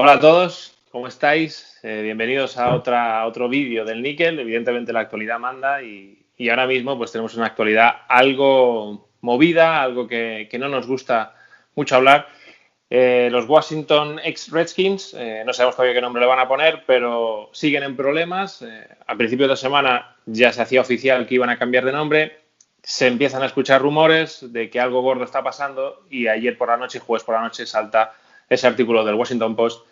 Hola a todos, ¿cómo estáis? Bienvenidos a otro vídeo del níquel. Evidentemente la actualidad manda y ahora mismo pues tenemos una actualidad algo movida, algo que no nos gusta mucho hablar. Los Washington ex-Redskins, no sabemos todavía qué nombre le van a poner, pero siguen en problemas. A principios de semana ya se hacía oficial que iban a cambiar de nombre. Se empiezan a escuchar rumores de que algo gordo está pasando y ayer por la noche, jueves por la noche, salta ese artículo del Washington Post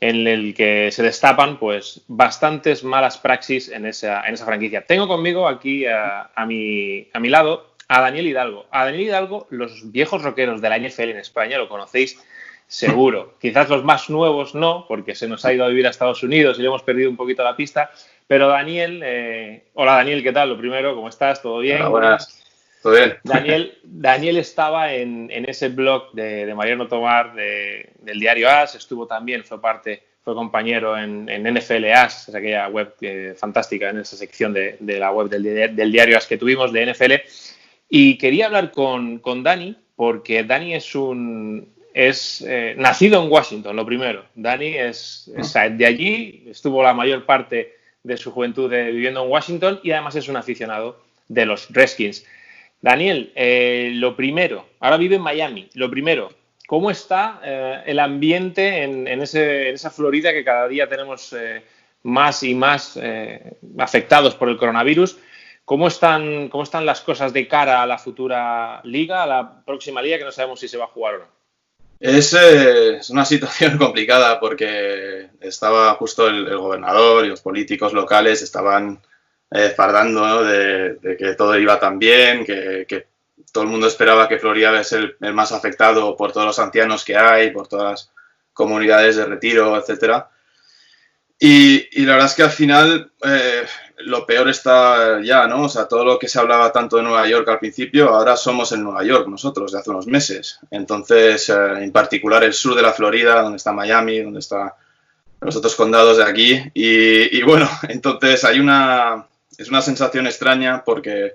en el que se destapan pues bastantes malas praxis en esa franquicia. Tengo conmigo aquí a mi lado a Daniel Hidalgo. A Daniel Hidalgo, los viejos rockeros de la NFL en España lo conocéis seguro. Quizás los más nuevos no, porque se nos ha ido a vivir a Estados Unidos y le hemos perdido un poquito la pista. Pero Daniel, hola Daniel, ¿qué tal? Lo primero, ¿cómo estás? ¿Todo bien? Hola, buenas. ¿Todo bien? Daniel estaba en ese blog de Mariano Tomar del diario AS, estuvo también, fue compañero en NFL AS, es aquella web fantástica, en esa sección de la web del diario AS que tuvimos de NFL. Y quería hablar con Dani, porque Dani es nacido en Washington, lo primero. Dani es de allí, estuvo la mayor parte de su juventud viviendo en Washington y además es un aficionado de los Redskins. Daniel, lo primero, ahora vive en Miami, lo primero, ¿cómo está el ambiente en esa Florida que cada día tenemos más y más afectados por el coronavirus? ¿Cómo están las cosas de cara a la futura liga, a la próxima liga, que no sabemos si se va a jugar o no? Es una situación complicada porque estaba justo el gobernador y los políticos locales estaban fardando, ¿no? de que todo iba tan bien, que todo el mundo esperaba que Florida iba a ser el más afectado por todos los ancianos que hay, por todas las comunidades de retiro, etcétera. Y la verdad es que al final lo peor está ya, ¿no? O sea, todo lo que se hablaba tanto de Nueva York al principio, ahora somos en Nueva York nosotros, de hace unos meses. Entonces, en particular el sur de la Florida, donde está Miami, donde están los otros condados de aquí. Y bueno, entonces es una sensación extraña porque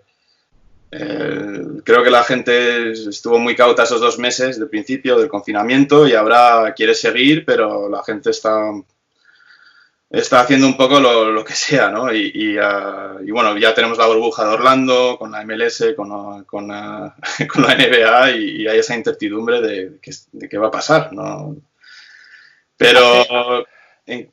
creo que la gente estuvo muy cauta esos 2 meses del principio del confinamiento y ahora quiere seguir, pero la gente está haciendo un poco lo que sea, ¿no? Y bueno, ya tenemos la burbuja de Orlando, con la MLS, con la NBA y hay esa incertidumbre de qué va a pasar, ¿no? Pero...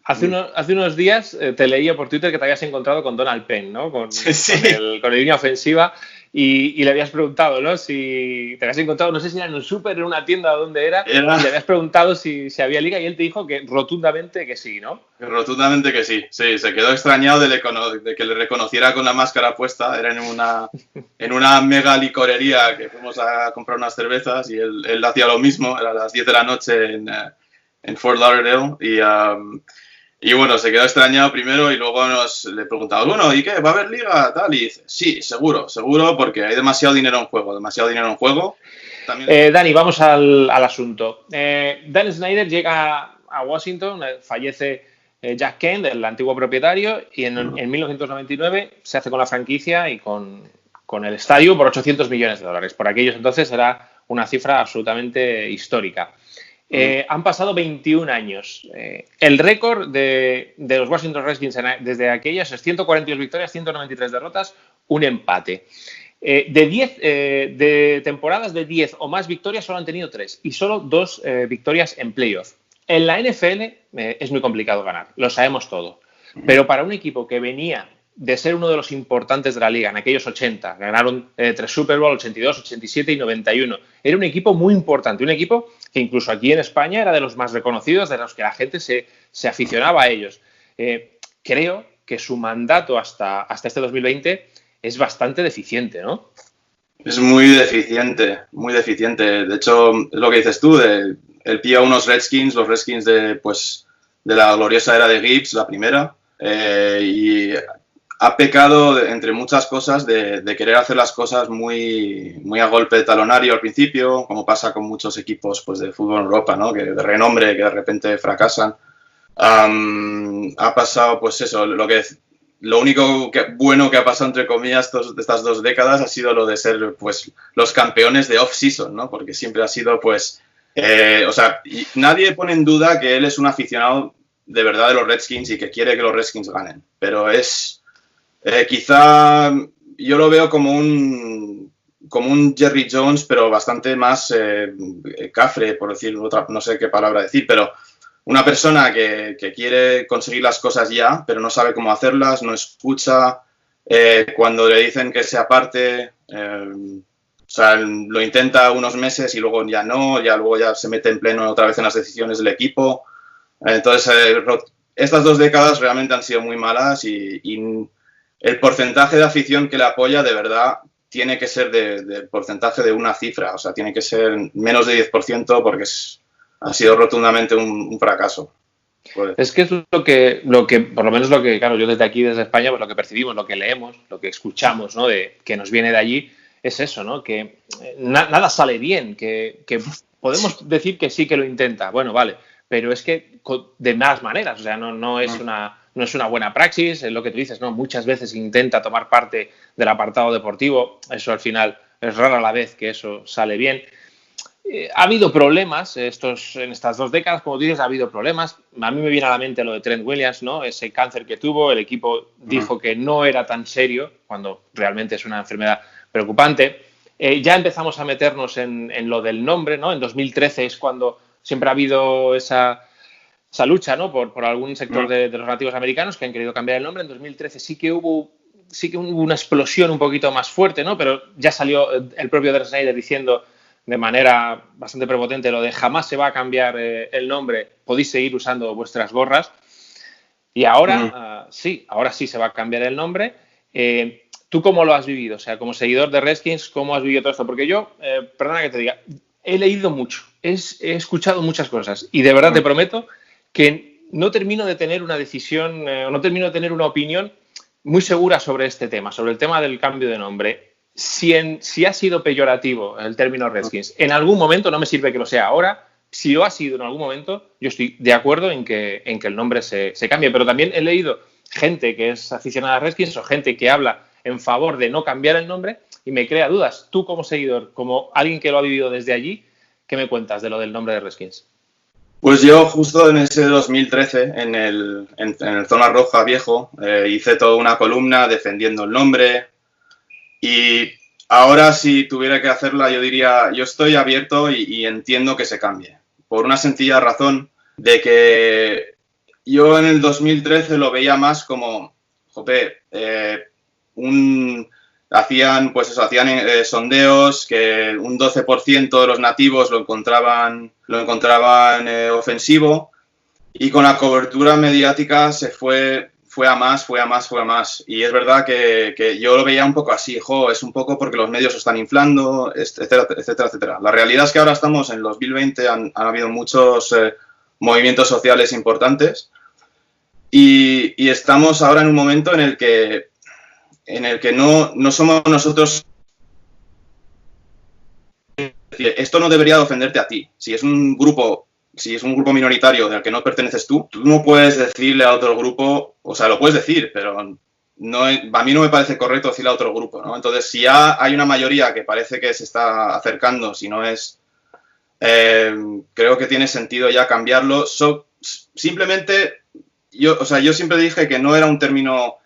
Hace unos días te leía por Twitter que te habías encontrado con Donald Penn, ¿no? Con el línea ofensiva y le habías preguntado, ¿no? Si te habías encontrado, no sé si era en un súper, en una tienda, dónde era, y le habías preguado si había liga y él te dijo que rotundamente que sí, ¿no? Rotundamente que sí, se quedó extrañado de que le reconociera con la máscara puesta. Era en una mega licorería que fuimos a comprar unas cervezas y él hacía lo mismo, era a las 10 de la noche en Fort Lauderdale y bueno, se quedó extrañado primero y luego le preguntamos, bueno, ¿y qué? ¿Va a haber liga? Tal, y dice, sí, seguro, porque hay demasiado dinero en juego. También... Dani, vamos al asunto. Dan Snyder llega a Washington, fallece Jack Kent, el antiguo propietario, y en 1999 se hace con la franquicia y con el estadio por $800 millones. Por aquellos entonces era una cifra absolutamente histórica. Han pasado 21 años. El récord de los Washington Redskins desde aquellas es 142 victorias, 193 derrotas, un empate. De temporadas de 10 o más victorias solo han tenido 3 y solo 2 victorias en playoff. En la NFL es muy complicado ganar, lo sabemos todo. Pero para un equipo que venía de ser uno de los importantes de la liga en aquellos 80, ganaron 3 Super Bowl, 82, 87 y 91. Era un equipo muy importante, un equipo que incluso aquí en España era de los más reconocidos, de los que la gente se aficionaba a ellos. Creo que su mandato hasta este 2020 es bastante deficiente, ¿no? Es muy deficiente, muy deficiente. De hecho, es lo que dices tú, él pilla unos Redskins, los Redskins de la gloriosa era de Gibbs, la primera, y ha pecado, entre muchas cosas, de querer hacer las cosas muy, muy a golpe de talonario al principio, como pasa con muchos equipos pues, de fútbol en Europa, ¿no? Que de renombre, que de repente fracasan. Ha pasado, pues eso, lo único bueno que ha pasado, entre comillas, de estas 2 décadas ha sido lo de ser pues, los campeones de off-season, ¿no? Porque siempre ha sido, pues, O sea, nadie pone en duda que él es un aficionado de verdad de los Redskins y que quiere que los Redskins ganen, pero es quizá yo lo veo como un Jerry Jones, pero bastante más cafre, por decir otra, no sé qué palabra decir, pero una persona que quiere conseguir las cosas ya, pero no sabe cómo hacerlas, no escucha, cuando le dicen que se aparte, o sea, lo intenta unos meses y luego ya no, ya luego ya se mete en pleno otra vez en las decisiones del equipo. Entonces, estas 2 décadas realmente han sido muy malas y el porcentaje de afición que le apoya, de verdad, tiene que ser del porcentaje de una cifra. O sea, tiene que ser menos de 10% porque ha sido rotundamente un fracaso. Pues. Es que es lo que, por lo menos lo que, claro, yo desde aquí, desde España, pues lo que percibimos, lo que leemos, lo que escuchamos, ¿no? Que nos viene de allí, es eso, ¿no? Que nada sale bien, que podemos decir que sí que lo intenta, bueno, vale, pero es que de malas maneras, o sea, no es una buena praxis, es lo que tú dices, ¿no? Muchas veces intenta tomar parte del apartado deportivo, eso al final es rara la vez que eso sale bien. Ha habido problemas en estas 2 décadas, como dices, ha habido problemas. A mí me viene a la mente lo de Trent Williams, ¿no? Ese cáncer que tuvo, el equipo dijo que no era tan serio, cuando realmente es una enfermedad preocupante. Ya empezamos a meternos en lo del nombre, ¿no? En 2013 es cuando siempre ha habido esa lucha, ¿no? Por algún sector de los nativos americanos que han querido cambiar el nombre. En 2013 sí que hubo una explosión un poquito más fuerte, ¿no? Pero ya salió el propio Dan Snyder diciendo de manera bastante prepotente lo de jamás se va a cambiar el nombre, podéis seguir usando vuestras gorras. Y ahora ahora sí se va a cambiar el nombre. ¿Tú cómo lo has vivido? O sea, como seguidor de Redskins, ¿cómo has vivido todo esto? Porque yo, perdona que te diga, he leído mucho, he escuchado muchas cosas y de verdad te prometo que no termino de tener una decisión, no termino de tener una opinión muy segura sobre este tema, sobre el tema del cambio de nombre. Si ha sido peyorativo el término Redskins, en algún momento, no me sirve que lo sea ahora, si lo ha sido en algún momento, yo estoy de acuerdo en que el nombre se cambie, pero también he leído gente que es aficionada a Redskins o gente que habla en favor de no cambiar el nombre y me crea dudas. Tú como seguidor, como alguien que lo ha vivido desde allí, ¿qué me cuentas de lo del nombre de Redskins? Pues yo justo en ese 2013, en el Zona Roja viejo, hice toda una columna defendiendo el nombre. Y ahora si tuviera que hacerla, yo diría, yo estoy abierto y entiendo que se cambie. Por una sencilla razón de que yo en el 2013 lo veía más como, hacían sondeos que un 12% de los nativos lo encontraban ofensivo y con la cobertura mediática se fue a más. Y es verdad que yo lo veía un poco así, es un poco porque los medios se están inflando, etcétera, etcétera, etcétera. La realidad es que ahora estamos en 2020, han habido muchos movimientos sociales importantes y estamos ahora en un momento en el que no somos nosotros. Esto no debería de ofenderte a ti. Si es un grupo minoritario del que no perteneces tú no puedes decirle a otro grupo, o sea, lo puedes decir, pero a mí no me parece correcto decirle a otro grupo, ¿no? Entonces, si ya hay una mayoría que parece que se está acercando, si no es, creo que tiene sentido ya cambiarlo. Simplemente, yo siempre dije que no era un término,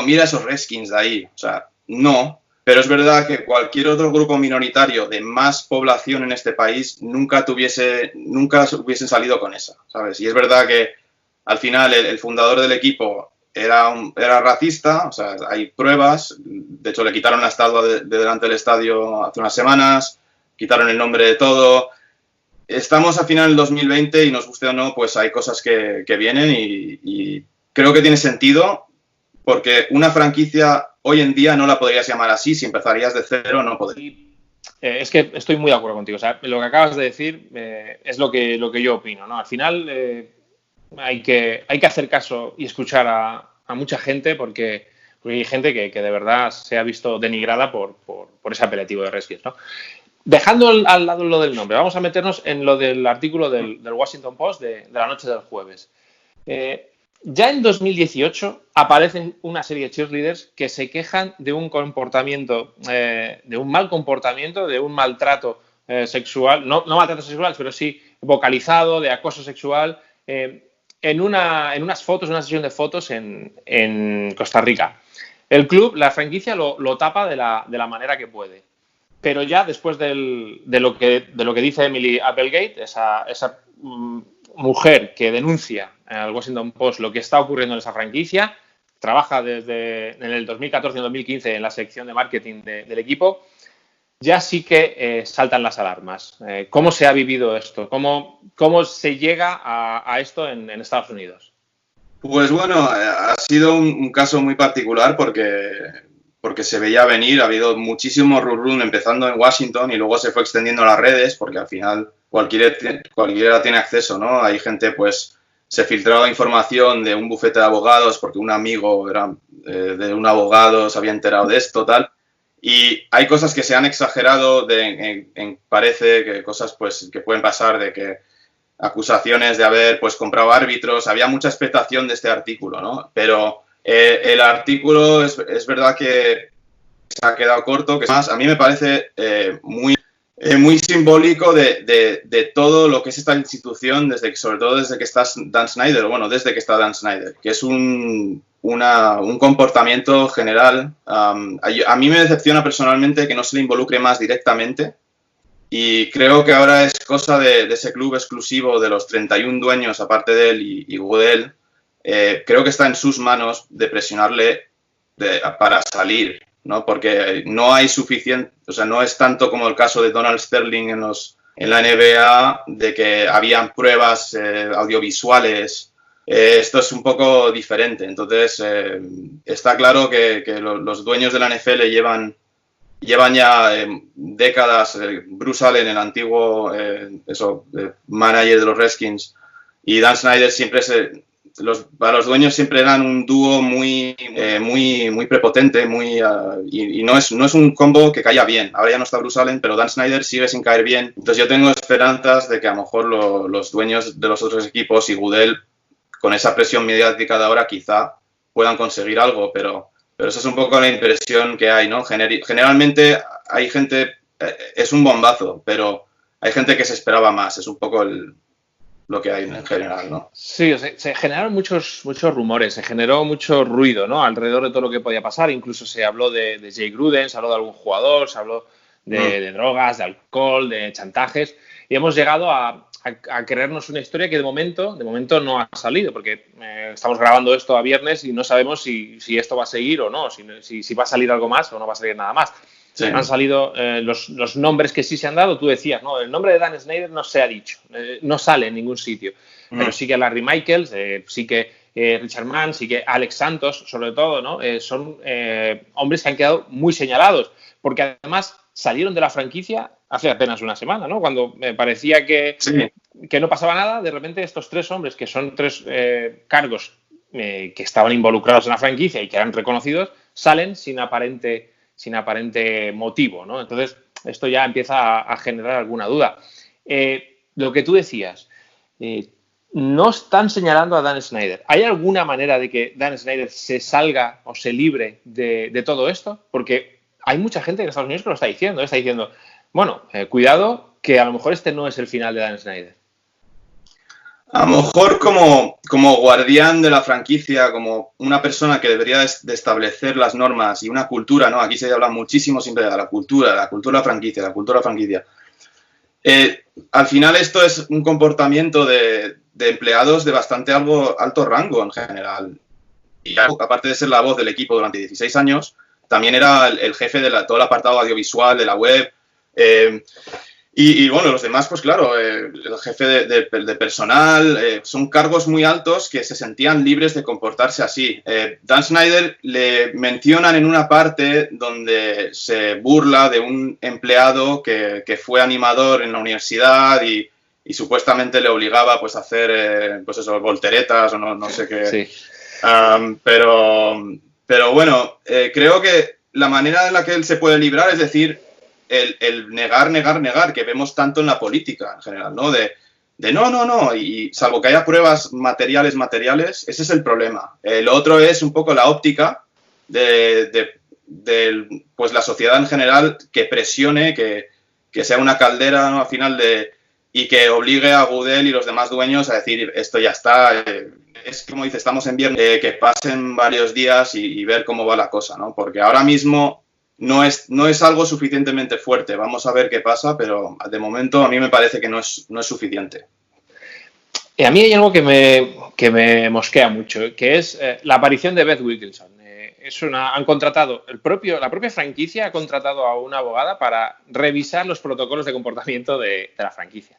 mira esos Redskins de ahí, o sea, no. Pero es verdad que cualquier otro grupo minoritario de más población en este país nunca hubiesen salido con esa, ¿sabes? Y es verdad que al final el fundador del equipo era racista, o sea, hay pruebas. De hecho, le quitaron la estatua de delante del estadio hace unas semanas, quitaron el nombre de todo. Estamos a final del 2020 y nos guste o no, pues hay cosas que vienen y creo que tiene sentido porque una franquicia hoy en día no la podrías llamar así, si empezarías de cero no podrías. Es que estoy muy de acuerdo contigo. O sea, lo que acabas de decir es lo que yo opino, ¿no? Al final hay que hacer caso y escuchar a mucha gente porque hay gente que de verdad se ha visto denigrada por ese apelativo de Redskins, ¿no? Dejando al lado lo del nombre, vamos a meternos en lo del artículo del Washington Post de la noche del jueves. Ya en 2018 aparecen una serie de cheerleaders que se quejan de un comportamiento, de un mal comportamiento, de un maltrato sexual, no maltrato sexual, pero sí vocalizado, de acoso sexual, en unas fotos, una sesión de fotos en Costa Rica. El club, la franquicia, lo tapa de la manera que puede. Pero ya después de lo que dice Emily Applegate, esa mujer que denuncia al Washington Post lo que está ocurriendo en esa franquicia, trabaja desde en el 2014 y 2015 en la sección de marketing del equipo, ya sí que saltan las alarmas. ¿Cómo se ha vivido esto? ¿Cómo se llega a esto en Estados Unidos? Pues bueno, ha sido un caso muy particular porque se veía venir, ha habido muchísimo run empezando en Washington y luego se fue extendiendo a las redes porque al final cualquiera tiene acceso, ¿no? Hay gente, pues, se filtraba información de un bufete de abogados porque un amigo de un abogado se había enterado de esto, tal. Y hay cosas que se han exagerado, parece que cosas pues que pueden pasar, de que acusaciones de haber pues comprado árbitros, había mucha expectación de este artículo, ¿no? Pero el artículo es verdad que se ha quedado corto, que más a mí me parece muy simbólico de todo lo que es esta institución, sobre todo desde que está Dan Snyder, desde que está Dan Snyder, que es un comportamiento general. A mí me decepciona personalmente que no se le involucre más directamente y creo que ahora es cosa de ese club exclusivo de los 31 dueños, aparte de él y Goodell. Creo que está en sus manos de presionarle para salir, ¿no? Porque no hay suficiente, o sea, no es tanto como el caso de Donald Sterling en la NBA, de que habían pruebas audiovisuales. Esto es un poco diferente. Entonces, está claro que los dueños de la NFL llevan ya décadas. Bruce Allen, el antiguo manager de los Redskins, y Dan Snyder siempre para los dueños siempre eran un dúo muy prepotente, y no es un combo que caiga bien. Ahora ya no está Bruce Allen, pero Dan Snyder sigue sin caer bien. Entonces yo tengo esperanzas de que a lo mejor los dueños de los otros equipos y Goodell, con esa presión mediática de ahora, quizá puedan conseguir algo, pero esa es un poco la impresión que hay, ¿no? Generalmente hay gente, es un bombazo, pero hay gente que se esperaba más, es un poco lo que hay en general, ¿no? Sí, se generaron muchos rumores, se generó mucho ruido, ¿no? Alrededor de todo lo que podía pasar. Incluso se habló de Jay Gruden, se habló de algún jugador, se habló de drogas, de alcohol, de chantajes, y hemos llegado a creernos una historia que de momento no ha salido, porque estamos grabando esto a viernes y no sabemos si esto va a seguir o no, si va a salir algo más o no va a salir nada más. Sí. Han salido los nombres que sí se han dado. Tú decías, ¿no? El nombre de Dan Snyder no se ha dicho, no sale en ningún sitio. Pero sí que Larry Michaels, sí que Richard Mann, sí que Alex Santos, sobre todo, ¿no? Son hombres que han quedado muy señalados, porque además salieron de la franquicia hace apenas una semana, ¿no? Cuando me parecía que no pasaba nada, de repente estos tres hombres, que son tres cargos que estaban involucrados en la franquicia y que eran reconocidos, salen sin aparente motivo, ¿no? Entonces, esto ya empieza a generar alguna duda. Lo que tú decías, no están señalando a Dan Snyder. ¿Hay alguna manera de que Dan Snyder se salga o se libre de todo esto? Porque hay mucha gente en Estados Unidos que lo está diciendo. Bueno, cuidado, que a lo mejor este no es el final de Dan Snyder. A lo mejor como guardián de la franquicia, como una persona que debería de establecer las normas y una cultura, ¿no? Aquí se habla muchísimo siempre de la cultura de la franquicia. Al final esto es un comportamiento de empleados de bastante alto rango en general. Y aparte de ser la voz del equipo durante 16 años, también era el jefe de todo el apartado audiovisual de la web. Y bueno, los demás, pues claro, el jefe de personal, son cargos muy altos que se sentían libres de comportarse así. Dan Snyder le mencionan en una parte donde se burla de un empleado que fue animador en la universidad y supuestamente le obligaba pues a hacer volteretas o no sé qué. Sí. Pero bueno, creo que la manera en la que él se puede librar es decir, el negar, que vemos tanto en la política en general, ¿no? De no, y salvo que haya pruebas materiales, ese es el problema. Lo otro es un poco la óptica de pues la sociedad en general que presione, que que sea una caldera, ¿no? Al final y que obligue a Goodell y los demás dueños a decir, esto ya está. Es como dice, estamos en viernes, que pasen varios días y ver cómo va la cosa, ¿no? Porque ahora mismo no es algo suficientemente fuerte. Vamos a ver qué pasa, pero de momento a mí me parece que no es suficiente. Y a mí hay algo que me mosquea mucho, que es la aparición de Beth Wilkinson. Han contratado, la propia franquicia ha contratado a una abogada para revisar los protocolos de comportamiento de la franquicia.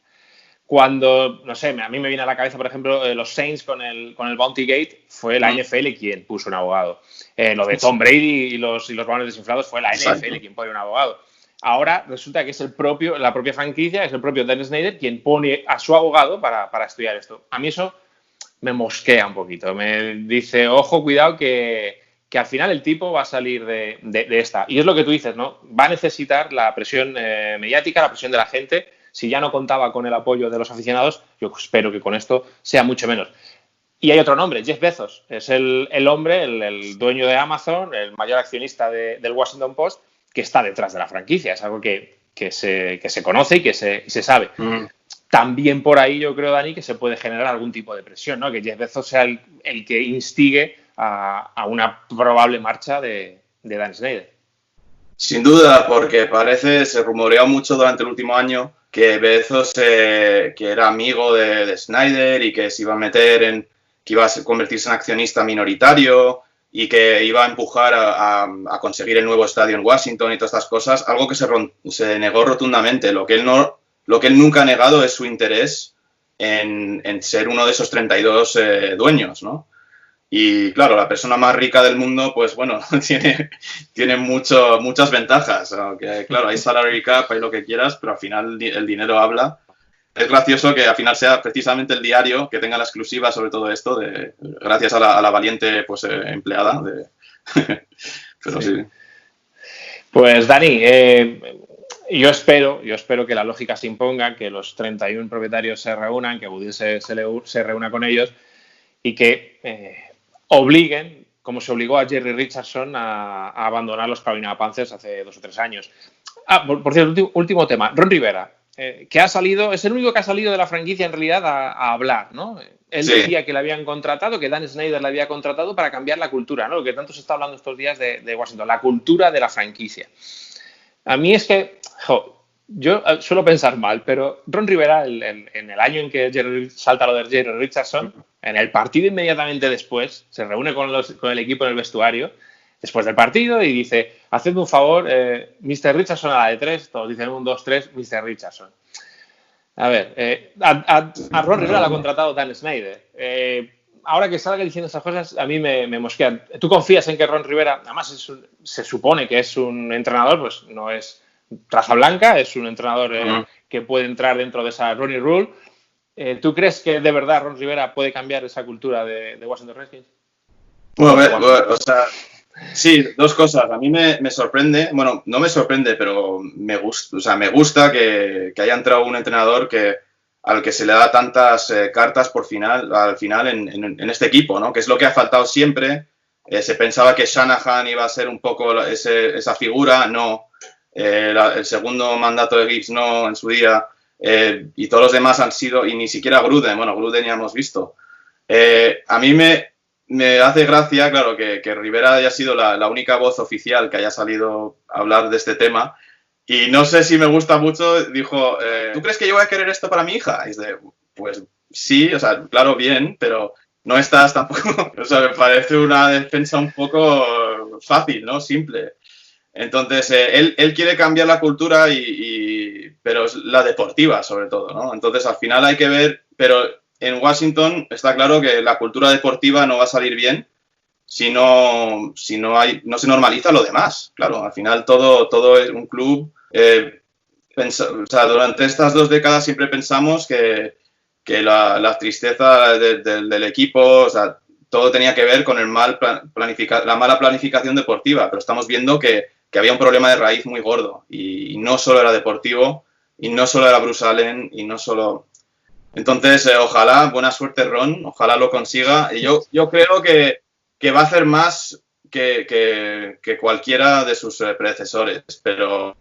Cuando, no sé, a mí me viene a la cabeza, por ejemplo, los Saints con el Bounty Gate, fue la NFL quien puso un abogado. Lo de Tom Brady y los balones desinflados fue la NFL quien pone un abogado. Ahora resulta que es la propia franquicia, es el propio Dan Snyder quien pone a su abogado para estudiar esto. A mí eso me mosquea un poquito. Me dice, ojo, cuidado, que al final el tipo va a salir de esta. Y es lo que tú dices, ¿no? Va a necesitar la presión mediática, la presión de la gente. Si ya no contaba con el apoyo de los aficionados, yo espero que con esto sea mucho menos. Y hay otro nombre, Jeff Bezos. Es el hombre, el dueño de Amazon, el mayor accionista del Washington Post, que está detrás de la franquicia. Es algo que se conoce y que se sabe. También por ahí yo creo, Dani, que se puede generar algún tipo de presión, ¿no? Que Jeff Bezos sea el que instigue a una probable marcha de Dan Snyder. Sin duda, porque se rumoreó mucho durante el último año que Bezos, que era amigo de Snyder y que se iba a meter que iba a convertirse en accionista minoritario y que iba a empujar a conseguir el nuevo estadio en Washington y todas estas cosas, algo que se negó rotundamente. Lo que él nunca ha negado es su interés en ser uno de esos 32 dueños, ¿no? Y claro, la persona más rica del mundo, pues bueno, tiene muchas ventajas. Aunque, claro, hay salary cap, hay lo que quieras, pero al final el dinero habla. Es gracioso que al final sea precisamente el diario que tenga la exclusiva sobre todo esto, gracias a la valiente empleada. Pero sí. Pues Dani, yo espero que la lógica se imponga, que los 31 propietarios se reúnan, que Goodell se reúna con ellos y que obliguen, como se obligó a Jerry Richardson a abandonar los Carolina Panthers hace 2 o 3 años. Por cierto, último tema. Ron Rivera, que es el único que ha salido de la franquicia en realidad a hablar, ¿no? Él decía que le habían contratado, que Dan Snyder le había contratado para cambiar la cultura, ¿no? Lo que tanto se está hablando estos días de Washington, la cultura de la franquicia. A mí es que, yo suelo pensar mal, pero Ron Rivera, en el año en que salta lo de Jerry Richardson, en el partido inmediatamente después, se reúne con el equipo en el vestuario, después del partido, y dice, hacedme un favor, Mr. Richardson a la de 3, todos dicen 1, 2, 3, Mr. Richardson. A ver, a Ron Rivera lo ha contratado Dan Snyder. Ahora que salga diciendo esas cosas, a mí me mosquean. ¿Tú confías en que Ron Rivera, además se supone que es un entrenador, pues no es raza blanca, es un entrenador que puede entrar dentro de esa Ronnie Rule? ¿Tú crees que de verdad Ron Rivera puede cambiar esa cultura de Washington Redskins? Bueno, o sea, sí, 2 cosas. A mí me sorprende, bueno, no me sorprende, pero me gusta, o sea, me gusta que haya entrado un entrenador al que se le da tantas cartas al final en este equipo, ¿no? Que es lo que ha faltado siempre. Se pensaba que Shanahan iba a ser un poco esa figura, no. El segundo mandato de Gibbs no en su día, y todos los demás han sido, y ni siquiera Gruden ya hemos visto. A mí me hace gracia, claro, que Rivera haya sido la única voz oficial que haya salido a hablar de este tema, y no sé si me gusta mucho, dijo, ¿tú crees que yo voy a querer esto para mi hija? Y dice, pues sí, o sea, claro, bien, pero no estás tampoco, o sea, me parece una defensa un poco fácil, ¿no? Simple. Entonces, él quiere cambiar la cultura, pero es la deportiva, sobre todo, ¿no? Entonces, al final hay que ver, pero en Washington está claro que la cultura deportiva no va a salir bien si no se normaliza lo demás. Claro, al final todo es un club. O sea, durante estas 2 décadas siempre pensamos que la tristeza del equipo, o sea, todo tenía que ver con la mala planificación deportiva, pero estamos viendo que había un problema de raíz muy gordo y no solo era deportivo y no solo era Bruce Allen y no solo... Entonces, ojalá, buena suerte Ron, ojalá lo consiga. Y yo creo que va a hacer más que cualquiera de sus predecesores, pero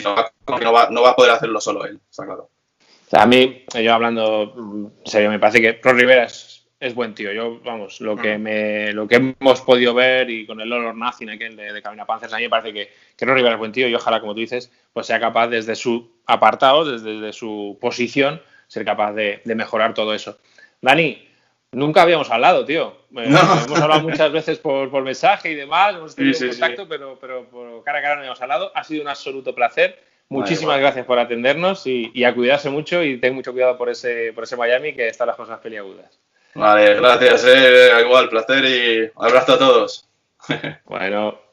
no va a poder hacerlo solo él, está claro. O sea, a mí, yo hablando en serio, me parece que Ron Rivera es buen tío. Yo, vamos, lo que hemos podido ver y con el All or Nothing aquel de Carolina Panthers, a mí me parece que Ron Rivera es buen tío y ojalá, como tú dices, pues sea capaz desde su apartado, desde su posición, ser capaz de mejorar todo eso. Dani, nunca habíamos hablado, tío. No. Hemos hablado muchas veces por mensaje y demás, hemos tenido Sí, contacto, sí. pero por cara a cara no habíamos hablado. Ha sido un absoluto placer. Muchísimas Vale, gracias por atendernos y a cuidarse mucho y ten mucho cuidado por ese Miami que están las cosas peliagudas. vale, gracias, igual, placer y un abrazo a todos. Bueno.